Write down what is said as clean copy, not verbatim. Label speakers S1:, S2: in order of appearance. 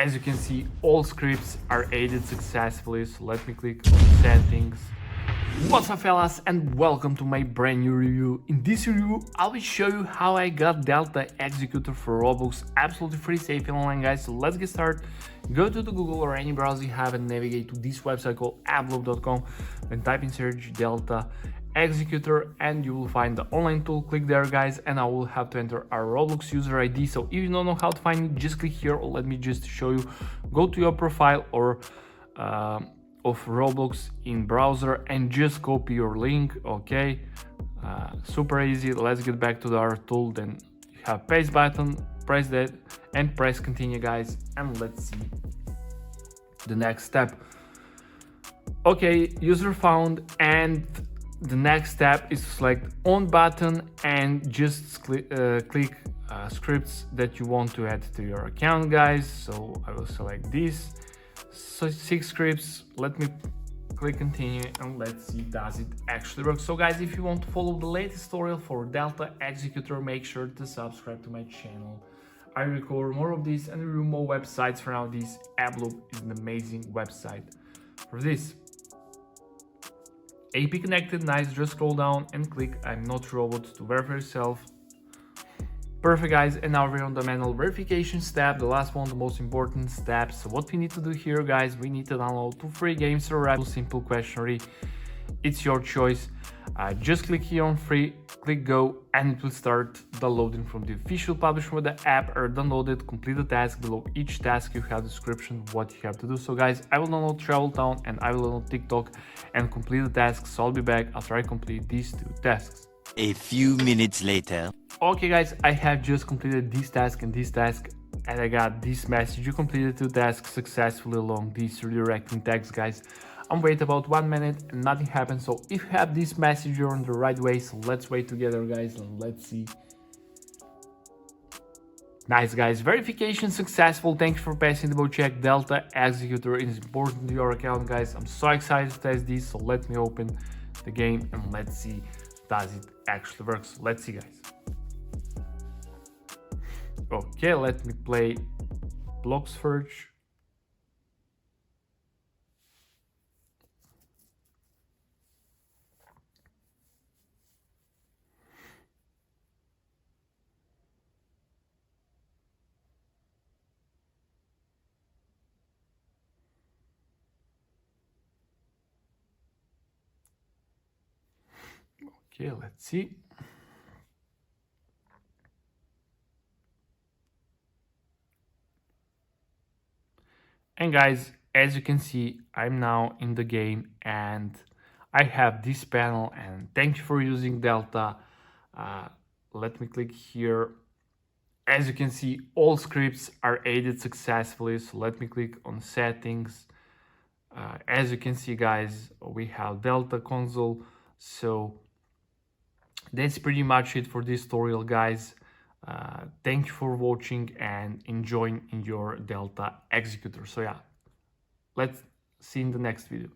S1: as you can see, all scripts are added successfully, so let me click on settings. What's up fellas, and welcome to my brand new review. In this review I will show you how I got Delta Executor for Roblox absolutely free, safe and online, guys. So let's get started. Go to the Google or any browser you have and navigate to this website called apploop.com, then type in search Delta Executor and you will find the online tool. Click there, guys, and I will have to enter our Roblox user ID. So if you don't know how to find it, just click here, or let me just show you. Go to your profile or of Roblox in browser and just copy your link. Okay, super easy. Let's get back to our tool. Then you have paste button, press that and press continue, guys, and let's see the next step. Okay, user found, and the next step is to select on button and just click scripts that you want to add to your account, guys. So I will select this. So 6 scripts. Let me click continue and let's see does it actually work. So guys, if you want to follow the latest tutorial for Delta Executor, make sure to subscribe to my channel. I record more of this and review more websites. For now, this Apploop is an amazing website for this. AP connected, nice. Just scroll down and click I'm not a robot to verify yourself. Perfect, guys, and now we're on the manual verification step, the last one, the most important step. So what we need to do here, guys, we need to download 2 free games or a simple questionnaire. It's your choice. Just click here on free, click go, and it will start downloading from the official publisher with the app or downloaded. Complete the task. Below each task you have description of what you have to do. So guys, I will download Travel Town and I will download TikTok and complete the task. So I'll be back after I complete these 2 tasks.
S2: A few minutes later.
S1: Okay guys, I have just completed this task and this task, and I got this message: you completed 2 tasks successfully along this redirecting text, guys. I'm waiting about 1 minute and nothing happened. So if you have this message, you're on the right way. So let's wait together, guys, and let's see. Nice, guys, verification successful. Thank you for passing the boat check. Delta Executor is important to your account, guys. I'm so excited to test this. So let me open the game and let's see does it actually work. So let's see, guys. Okay, let me play block search. Okay, let's see. And guys, as you can see, I'm now in the game and I have this panel, and thank you for using Delta. Let me click here. As you can see, all scripts are added successfully. So let me click on settings. As you can see, guys, we have Delta console. So that's pretty much it for this tutorial, guys. Thank you for watching and enjoying in your Delta Executor. So yeah, let's see in the next video.